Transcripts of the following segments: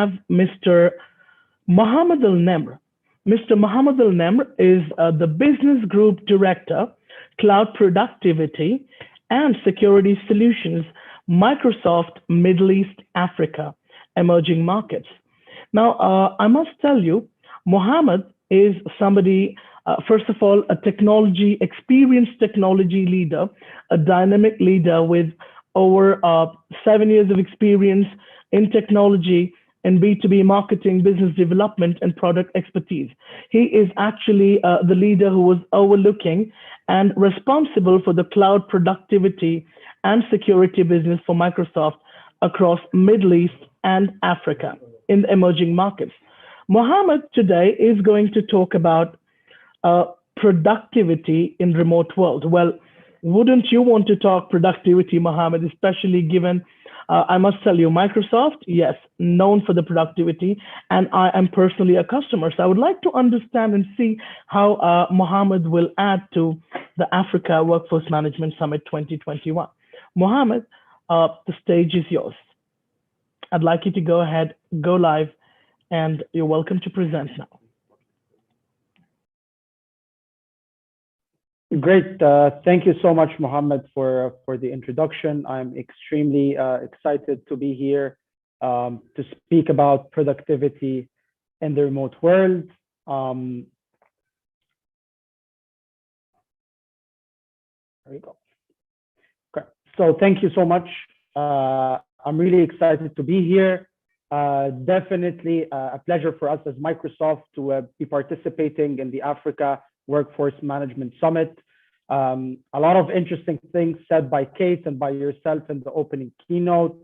have Mr. Mohamed El Nemr. Mr. Mohamed El Nemr is the Business Group Director, Cloud Productivity and Security Solutions, Microsoft Middle East Africa, Emerging Markets. Now, I must tell you, Mohammed is somebody, first of all, a experienced technology leader, a dynamic leader with over 7 years of experience in technology and B2B marketing, business development, and product expertise. He is actually the leader who was overlooking and responsible for the cloud productivity and security business for Microsoft across Middle East and Africa in the emerging markets. Mohammed today is going to talk about productivity in remote world. Well, wouldn't you want to talk productivity, Mohammed, especially given, I must tell you, Microsoft, yes, known for the productivity, and I am personally a customer. So I would like to understand and see how Mohammed will add to the Africa Workforce Management Summit 2021. Mohammed, the stage is yours. I'd like you to go ahead, go live, and you're welcome to present now. Great. Thank you so much, Mohammed, for the introduction. I'm extremely excited to be here to speak about productivity in the remote world. There we go. Okay. So thank you so much. I'm really excited to be here. Definitely a pleasure for us as Microsoft to be participating in the Africa Workforce Management Summit. A lot of interesting things said by Kate and by yourself in the opening keynote.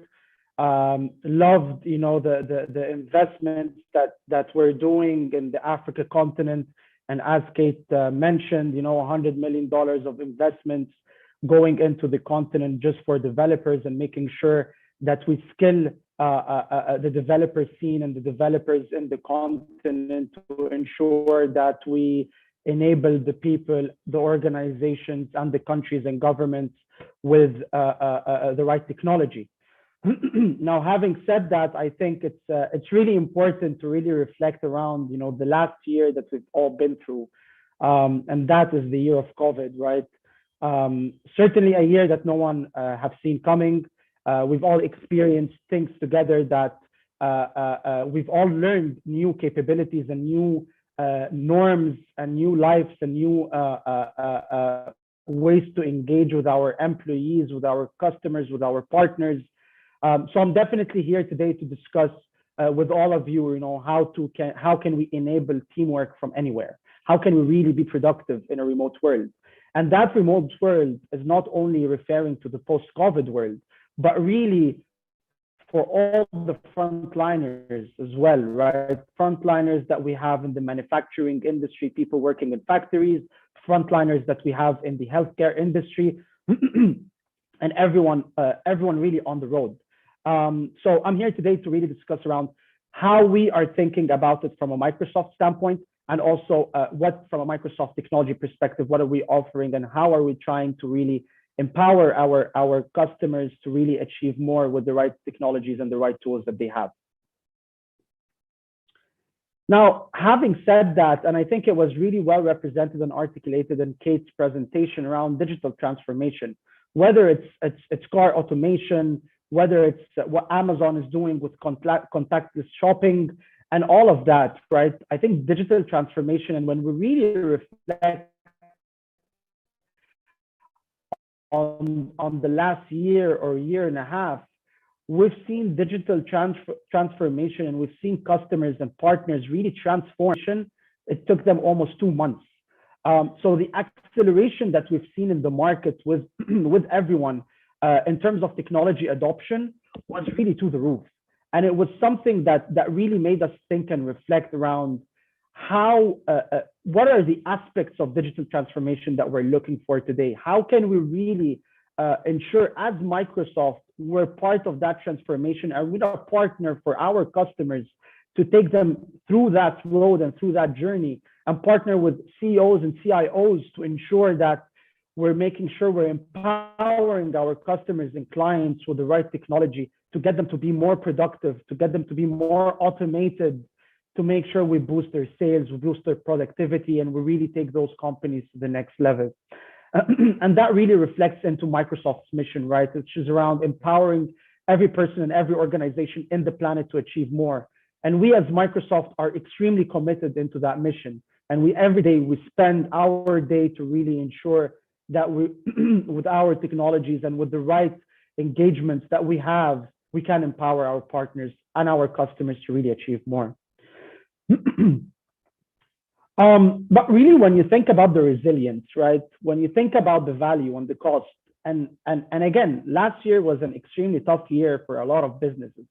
Loved, the investments that we're doing in the Africa continent. And as Kate mentioned, $100 million of investments going into the continent just for developers and making sure that we skill the developer scene and the developers in the continent to ensure that we enable the people, the organizations, and the countries and governments with the right technology. Now, having said that, I think it's really important to really reflect around, the last year that we've all been through, and that is the year of COVID, right? Certainly a year that no one have seen coming. We've all experienced things together that we've all learned new capabilities and new norms and new lives and new ways to engage with our employees, with our customers, with our partners. So I'm definitely here today to discuss with all of you, how can we enable teamwork from anywhere? How can we really be productive in a remote world? And that remote world is not only referring to the post-COVID world, but really for all the frontliners as well, right? Frontliners that we have in the manufacturing industry, people working in factories, frontliners that we have in the healthcare industry, and everyone really on the road. So I'm here today to really discuss around how we are thinking about it from a Microsoft standpoint, and also what from a Microsoft technology perspective, what are we offering and how are we trying to really empower our customers to really achieve more with the right technologies and the right tools that they have. Now, having said that, and I think it was really well represented and articulated in Kate's presentation around digital transformation, whether it's car automation, whether it's what Amazon is doing with contactless shopping and all of that, right? I think digital transformation, and when we really reflect on the last year or year and a half, we've seen digital transformation, and we've seen customers and partners really transformation. It took them almost 2 months. So the acceleration that we've seen in the market with everyone in terms of technology adoption was really to the roof. And it was something that really made us think and reflect around how, what are the aspects of digital transformation that we're looking for today? How can we really ensure as Microsoft, we're part of that transformation and we're a partner for our customers to take them through that road and through that journey, and partner with CEOs and CIOs to ensure that we're making sure we're empowering our customers and clients with the right technology to to get them to be more productive, to get them to be more automated, to make sure we boost their sales, we boost their productivity, and we really take those companies to the next level. And that really reflects into Microsoft's mission, right? Which is around empowering every person and every organization in the planet to achieve more. And we as Microsoft are extremely committed into that mission. And we every day, we spend our day to really ensure that we, with our technologies and with the right engagements that we have, we can empower our partners and our customers to really achieve more. But really, when you think about the resilience, right? When you think about the value and the cost, and again, last year was an extremely tough year for a lot of businesses.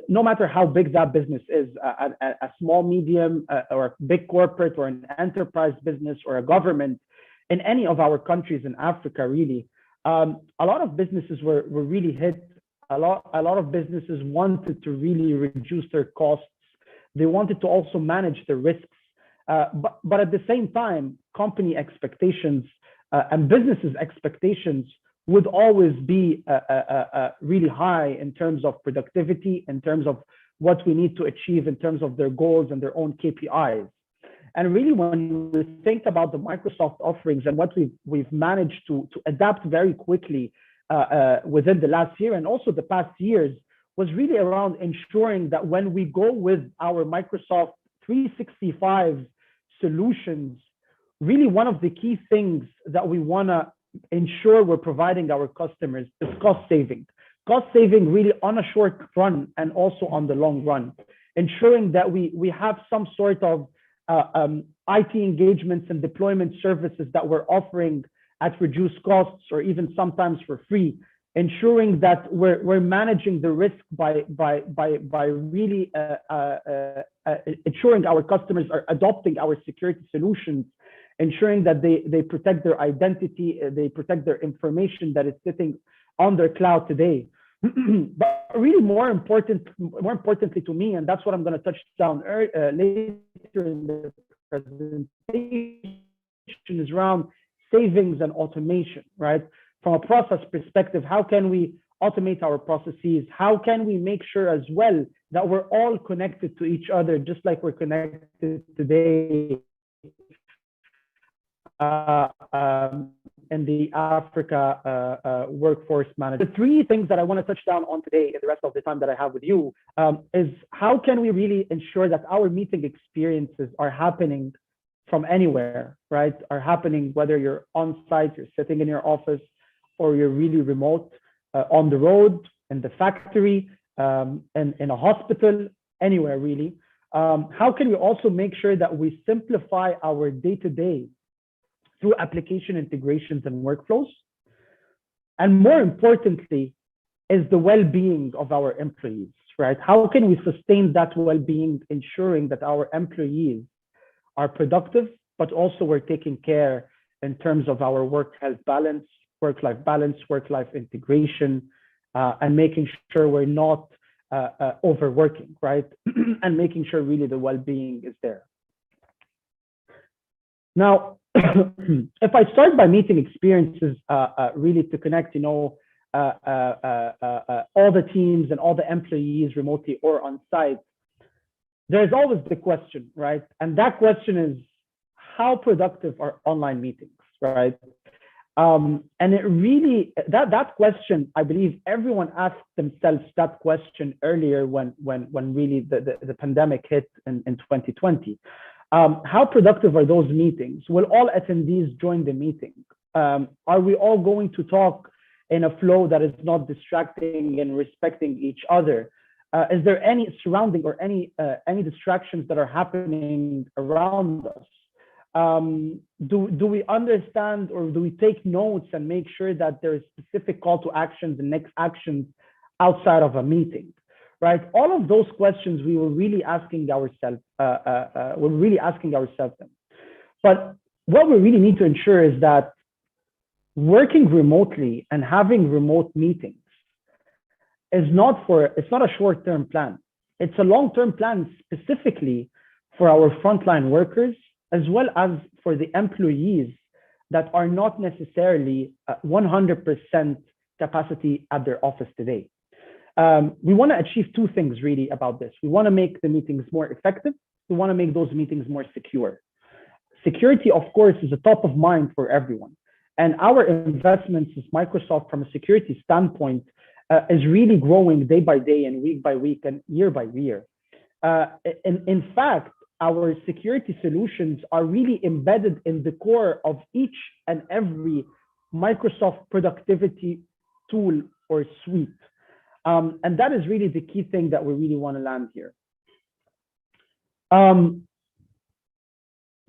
No matter how big that business is, a small, medium, or a big corporate, or an enterprise business, or a government, in any of our countries in Africa, really, a lot of businesses were really hit. A lot of businesses wanted to really reduce their costs. They wanted to also manage the risks. But at the same time, company expectations and businesses' expectations would always be really high in terms of productivity, in terms of what we need to achieve, in terms of their goals and their own KPIs. And really, when we think about the Microsoft offerings and what we've managed to adapt very quickly within the last year and also the past years, was really around ensuring that when we go with our Microsoft 365 solutions, really one of the key things that we want to ensure we're providing our customers is cost saving. Cost saving really on a short run and also on the long run, ensuring that we have some sort of IT engagements and deployment services that we're offering at reduced costs or even sometimes for free, ensuring that we're managing the risk by really ensuring our customers are adopting our security solutions, ensuring that they protect their identity, they protect their information that is sitting on their cloud today. But really more importantly to me, and that's what I'm going to touch down later in the presentation, is around savings and automation, right? From a process perspective, how can we automate our processes? How can we make sure as well that we're all connected to each other, just like we're connected today in the Africa workforce management? The three things that I want to touch down on today in the rest of the time that I have with you is how can we really ensure that our meeting experiences are happening from anywhere, right? Are happening whether you're on site, you're sitting in your office, or you're really remote, on the road, in the factory, in a hospital, anywhere really. How can we also make sure that we simplify our day-to-day through application integrations and workflows? And more importantly, is the well-being of our employees, right? How can we sustain that well-being, ensuring that our employees are productive, but also we're taking care in terms of our work-health balance, work-life integration, and making sure we're not overworking, right? And making sure really the well-being is there. Now, if I start by meeting experiences, really to connect, all the teams and all the employees remotely or on site, there's always the question, right? And that question is, how productive are online meetings, right? And it really, that question, I believe everyone asked themselves that question earlier when really the pandemic hit in 2020. How productive are those meetings? Will all attendees join the meeting? Are we all going to talk in a flow that is not distracting and respecting each other? Is there any surrounding or any distractions that are happening around us? Do we understand, or do we take notes and make sure that there is specific call to actions and next actions outside of a meeting, right? All of those questions we were really asking ourselves. Them. But what we really need to ensure is that working remotely and having remote meetings it's not a short-term plan. It's a long-term plan specifically for our frontline workers, as well as for the employees that are not necessarily 100% capacity at their office today. we want to achieve two things really about this. We want to make the meetings more effective. We want to make those meetings more secure. Security, of course, is a top of mind for everyone. And our investments as Microsoft from a security standpoint is really growing day by day and week by week and year by year. In fact, our security solutions are really embedded in the core of each and every Microsoft productivity tool or suite. And that is really the key thing that we really want to land here.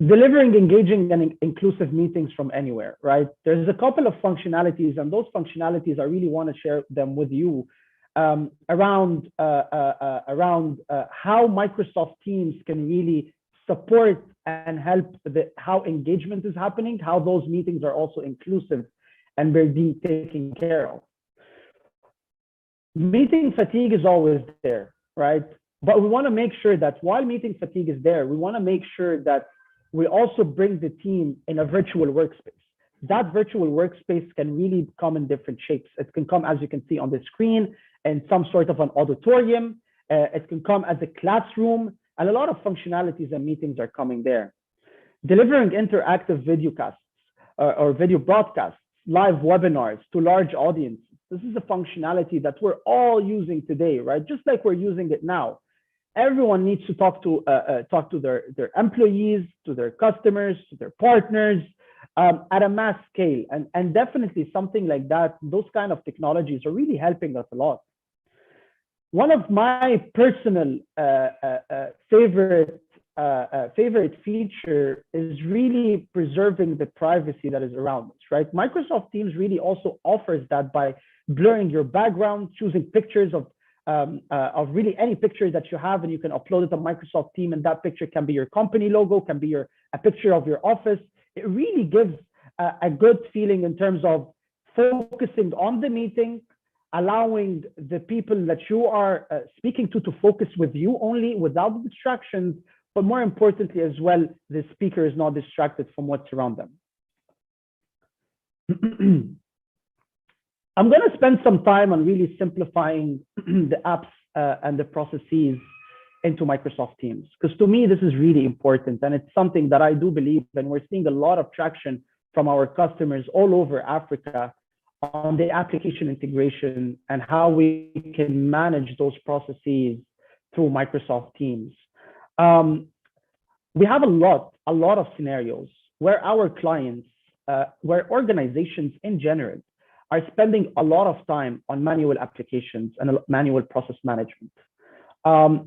Delivering engaging and inclusive meetings from anywhere, right? There's a couple of functionalities, and those functionalities I really want to share them with you around how Microsoft Teams can really support and help how engagement is happening, how those meetings are also inclusive and they're being taken care of. Meeting fatigue is always there, right? But we want to make sure that while meeting fatigue is there, we want to make sure that we also bring the team in a virtual workspace. That virtual workspace can really come in different shapes. It can come, as you can see on the screen, in some sort of an auditorium. It can come as a classroom, and a lot of functionalities and meetings are coming there. Delivering interactive video casts or video broadcasts, live webinars to large audiences. This is a functionality that we're all using today, right? Just like we're using it now. Everyone needs to talk to their employees, to their customers, to their partners at a mass scale. And definitely something like that, those kind of technologies are really helping us a lot. One of my personal favorite feature is really preserving the privacy that is around us, right? Microsoft Teams really also offers that by blurring your background, choosing pictures of really any picture that you have, and you can upload it on Microsoft Teams, and that picture can be your company logo, can be a picture of your office. It really gives a good feeling in terms of focusing on the meeting, allowing the people that you are speaking to focus with you only without distractions, but more importantly as well, the speaker is not distracted from what's around them. I'm going to spend some time on really simplifying the apps and the processes into Microsoft Teams, because to me, this is really important. And it's something that I do believe, and we're seeing a lot of traction from our customers all over Africa on the application integration and how we can manage those processes through Microsoft Teams. We have a lot of scenarios where our clients, where organizations in general, are spending a lot of time on manual applications and manual process management.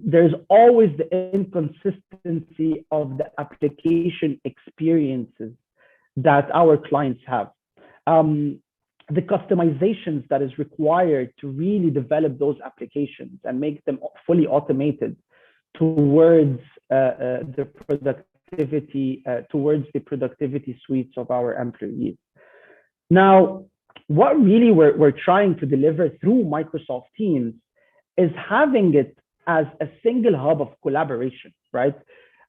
There's always the inconsistency of the application experiences that our clients have. The customizations that is required to really develop those applications and make them fully automated towards the productivity suites of our employees. Now, what really we're trying to deliver through Microsoft Teams is having it as a single hub of collaboration, right?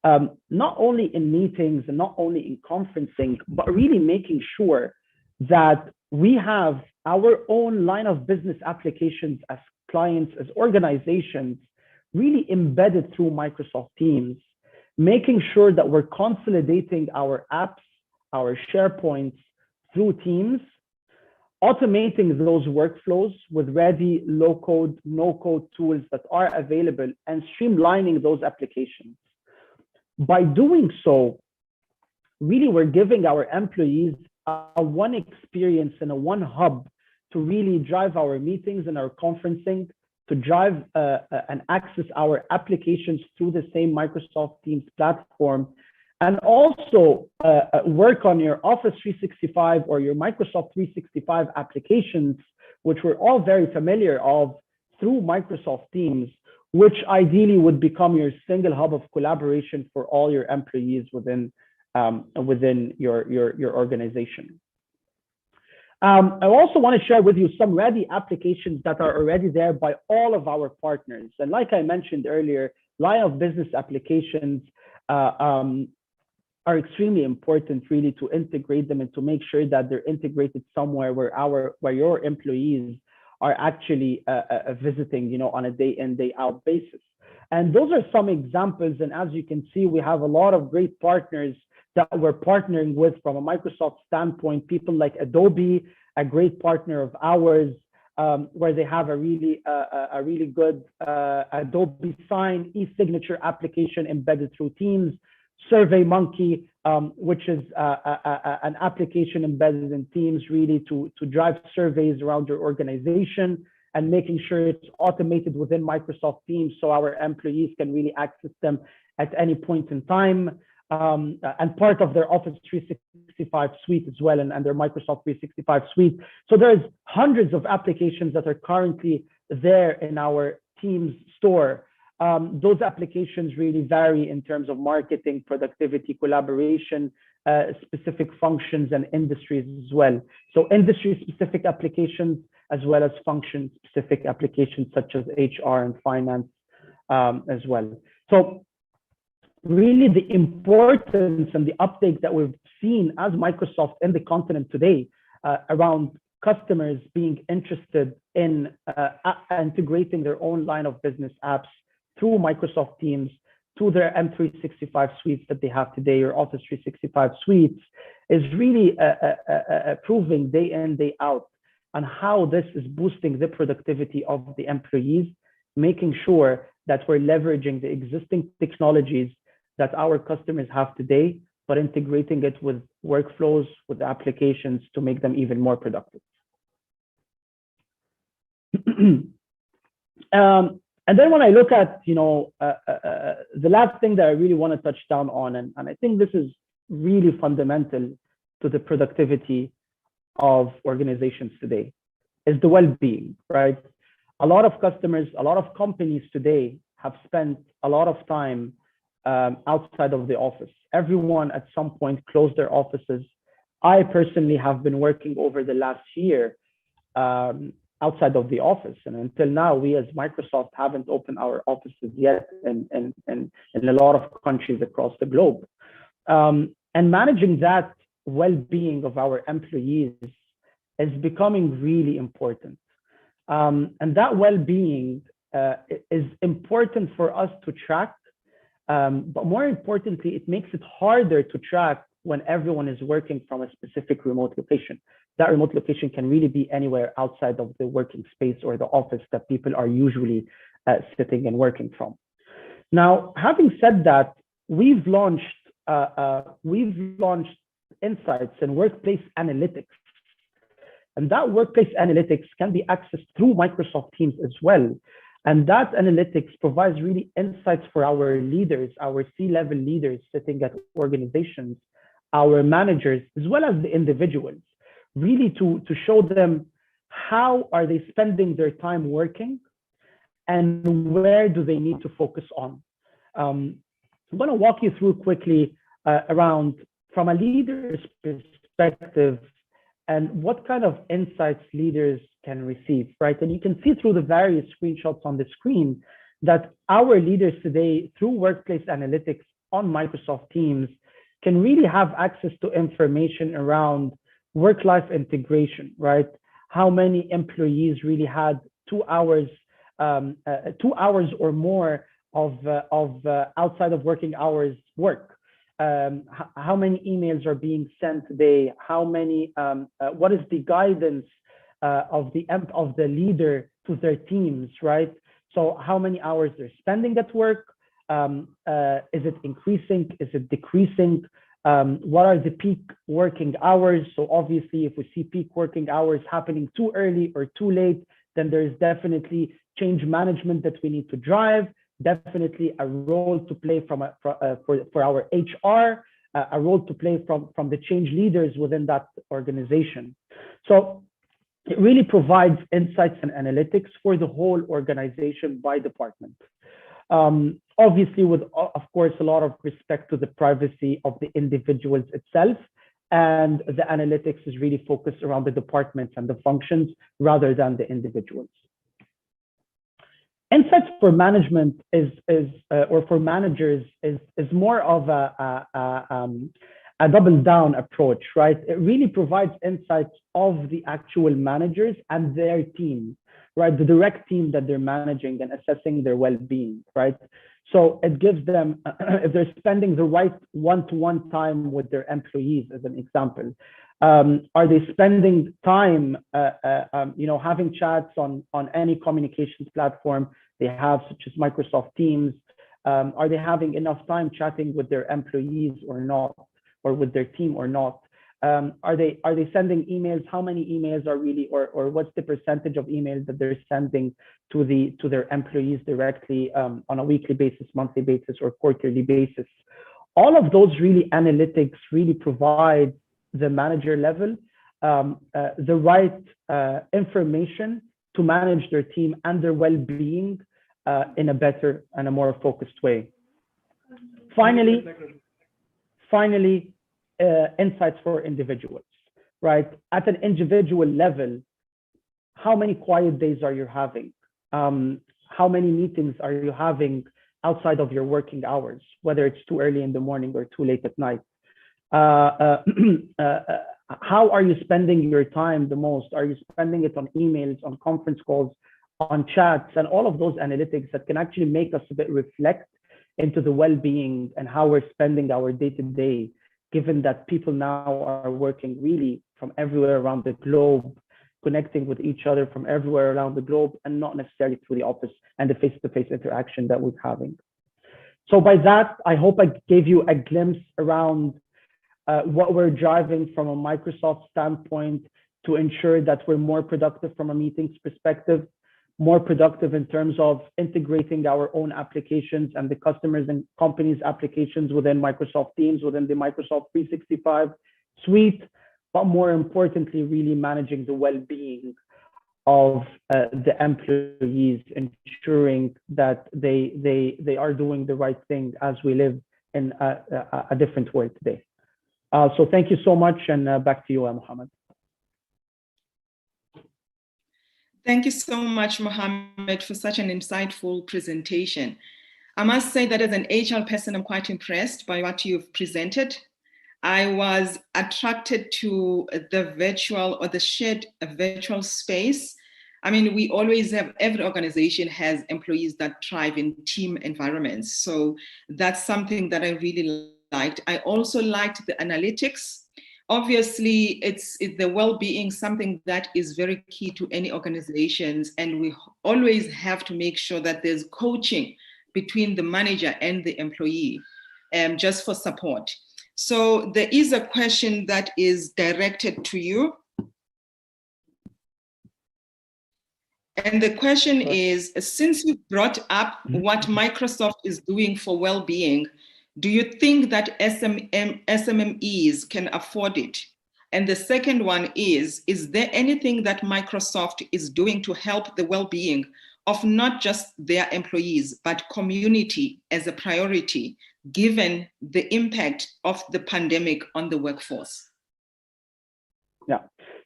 Not only in meetings and not only in conferencing, but really making sure that we have our own line of business applications as clients, as organizations, really embedded through Microsoft Teams, making sure that we're consolidating our apps, our SharePoints through Teams, automating those workflows with ready low-code, no-code tools that are available, and streamlining those applications. By doing so, really we're giving our employees a one experience and a one hub to really drive our meetings and our conferencing, to drive and access our applications through the same Microsoft Teams platform, and also work on your Office 365 or your Microsoft 365 applications, which we're all very familiar of through Microsoft Teams, which ideally would become your single hub of collaboration for all your employees within your organization. I also want to share with you some ready applications that are already there by all of our partners. And like I mentioned earlier, line of business applications are extremely important really to integrate them and to make sure that they're integrated somewhere where your employees are actually visiting, on a day in, day out basis. And those are some examples. And as you can see, we have a lot of great partners that we're partnering with from a Microsoft standpoint. People like Adobe, a great partner of ours, where they have a really good Adobe Sign e-signature application embedded through Teams. SurveyMonkey, which is an application embedded in Teams, really to drive surveys around your organization and making sure it's automated within Microsoft Teams so our employees can really access them at any point in time. And part of their Office 365 suite as well, and their Microsoft 365 suite. So there's hundreds of applications that are currently there in our Teams store. Those applications really vary in terms of marketing, productivity, collaboration, specific functions and industries as well. So industry-specific applications as well as function-specific applications such as HR and finance as well. So really the importance and the uptake that we've seen as Microsoft in the continent today around customers being interested in integrating their own line of business apps through Microsoft Teams to their M365 suites that they have today, or Office 365 suites, is really proving day in, day out on how this is boosting the productivity of the employees, making sure that we're leveraging the existing technologies that our customers have today, but integrating it with workflows, with applications to make them even more productive. And then when I look at, the last thing that I really want to touch down on, and I think this is really fundamental to the productivity of organizations today, is the well-being, right? A lot of customers, a lot of companies today have spent a lot of time outside of the office. Everyone at some point closed their offices. I personally have been working over the last year outside of the office. And until now, we as Microsoft haven't opened our offices yet in a lot of countries across the globe. And managing that well-being of our employees is becoming really important. And that well-being is important for us to track. But more importantly, it makes it harder to track when everyone is working from a specific remote location. That remote location can really be anywhere outside of the working space or the office that people are usually sitting and working from. Now, having said that, we've launched insights and workplace analytics. And that workplace analytics can be accessed through Microsoft Teams as well. And that analytics provides really insights for our leaders, our C-level leaders sitting at organizations, our managers, as well as the individuals, really to show them how are they spending their time working and where do they need to focus on. I'm going to walk you through quickly around from a leader's perspective and what kind of insights leaders can receive, right? And you can see through the various screenshots on the screen that our leaders today, through workplace analytics on Microsoft Teams, can really have access to information around work-life integration, right? How many employees really had 2 hours, 2 hours or more of outside of working hours work. How many emails are being sent today? How many? What is the guidance of the leader to their teams, right? So how many hours they're spending at work? Is it increasing? Is it decreasing? What are the peak working hours? So obviously, if we see peak working hours happening too early or too late, then there is definitely change management that we need to drive. Definitely a role to play for our HR, a role to play from the change leaders within that organization. So it really provides insights and analytics for the whole organization by department. Obviously, with, of course, a lot of respect to the privacy of the individuals itself. And the analytics is really focused around the departments and the functions rather than the individuals. Insights for management or for managers is more of a double down approach, right? It really provides insights of the actual managers and their team. right? The direct team that they're managing and assessing their well-being, right? So it gives them, if they're spending the right one-to-one time with their employees, as an example, are they spending time, having chats on any communications platform they have, such as Microsoft Teams? Are they having enough time chatting with their employees or not, or with their team or not? Are they sending emails? How many emails are really, or what's the percentage of emails that they're sending to their employees directly on a weekly basis, monthly basis, or quarterly basis? All of those really analytics really provide the manager level the right information to manage their team and their well-being in a better and a more focused way. Finally, insights for individuals, right? At an individual level, how many quiet days are you having? How many meetings are you having outside of your working hours, whether it's too early in the morning or too late at night? How are you spending your time the most? Are you spending it on emails, on conference calls, on chats, and all of those analytics that can actually make us a bit reflect into the well-being and how we're spending our day-to-day, given that people now are working really from everywhere around the globe, connecting with each other from everywhere around the globe, and not necessarily through the office and the face-to-face interaction that we're having. So by that, I hope I gave you a glimpse around what we're driving from a Microsoft standpoint to ensure that we're more productive from a meetings perspective, more productive in terms of integrating our own applications and the customers and companies' applications within Microsoft Teams, within the Microsoft 365 suite, but more importantly, really managing the well-being of the employees, ensuring that they are doing the right thing as we live in a different world today. So thank you so much, and back to you, Mohammed. Thank you so much, Mohammed, for such an insightful presentation. I must say that as an HR person, I'm quite impressed by what you've presented. I was attracted to the virtual or the shared virtual space. I mean, we always have, every organization has employees that thrive in team environments. So that's something that I really liked. I also liked the analytics. Obviously, it's the well-being, something that is very key to any organizations. And we always have to make sure that there's coaching between the manager and the employee, just for support. So there is a question that is directed to you. And the question is, since you brought up what Microsoft is doing for well-being, do you think that SMMEs can afford it? And the second one is there anything that Microsoft is doing to help the well-being of not just their employees, but community as a priority, given the impact of the pandemic on the workforce? Yeah,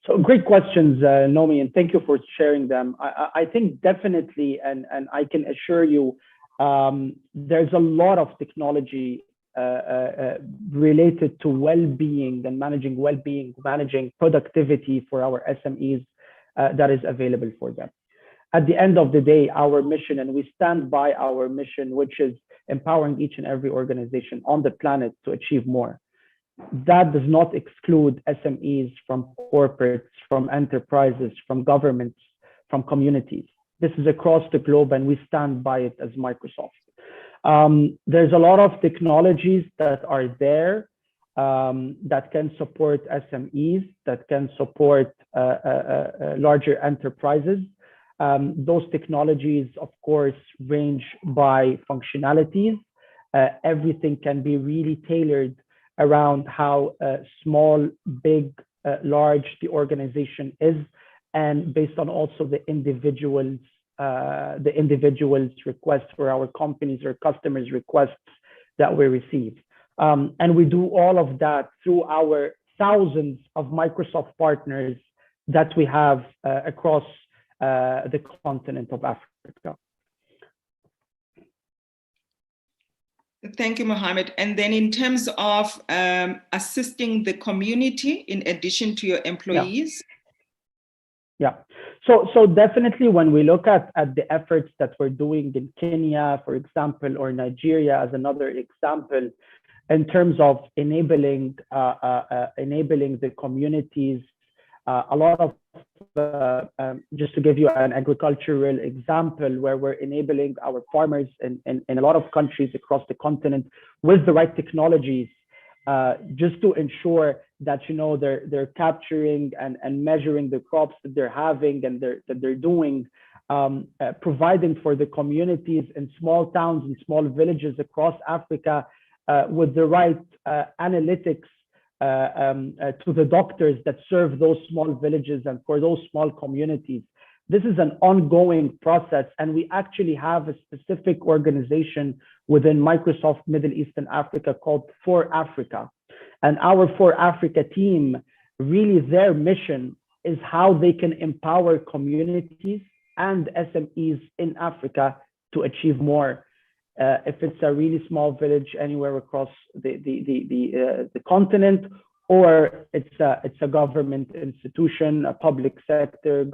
so great questions, Nomi, and thank you for sharing them. I think definitely, and I can assure you, there's a lot of technology related to well-being and managing well-being, managing productivity for our SMEs that is available for them. At the end of the day, our mission, and we stand by our mission, which is empowering each and every organization on the planet to achieve more. That does not exclude SMEs from corporates, from enterprises, from governments, from communities. This is across the globe, and we stand by it as Microsoft. There's a lot of technologies that are there that can support SMEs, that can support larger enterprises. Those technologies, of course, range by functionalities. Everything can be really tailored around how small, big, large the organization is, and based on also the individual's requests for our companies or customers' requests that we receive. And we do all of that through our thousands of Microsoft partners that we have across the continent of Africa. Thank you, Mohammed. And then in terms of assisting the community in addition to your employees? Yeah. So definitely when we look at the efforts that we're doing in Kenya, for example, or Nigeria as another example, in terms of enabling the communities, a lot of just to give you an agricultural example, where we're enabling our farmers in a lot of countries across the continent with the right technologies, just to ensure that they're capturing and measuring the crops that they're having and that they're doing, providing for the communities in small towns and small villages across Africa with the right analytics to the doctors that serve those small villages and for those small communities. This is an ongoing process, and we actually have a specific organization within Microsoft Middle East and Africa called For Africa. And our For Africa team, really their mission is how they can empower communities and SMEs in Africa to achieve more. If it's a really small village anywhere across the continent, or it's a government institution, a public sector,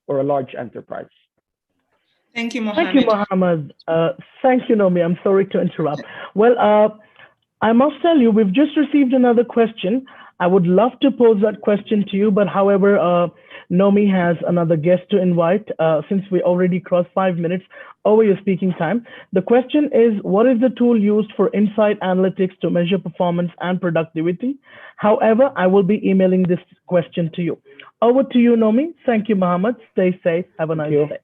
or a large enterprise. Thank you, Mohamed. Thank you, Mohamed. Thank you, Nomi. I'm sorry to interrupt. Well, I must tell you, we've just received another question. I would love to pose that question to you, but however, Nomi has another guest to invite since we already crossed 5 minutes over your speaking time. The question is, what is the tool used for insight analytics to measure performance and productivity? However, I will be emailing this question to you. Over to you, Nomi. Thank you, Mohamed. Stay safe. Have a nice day.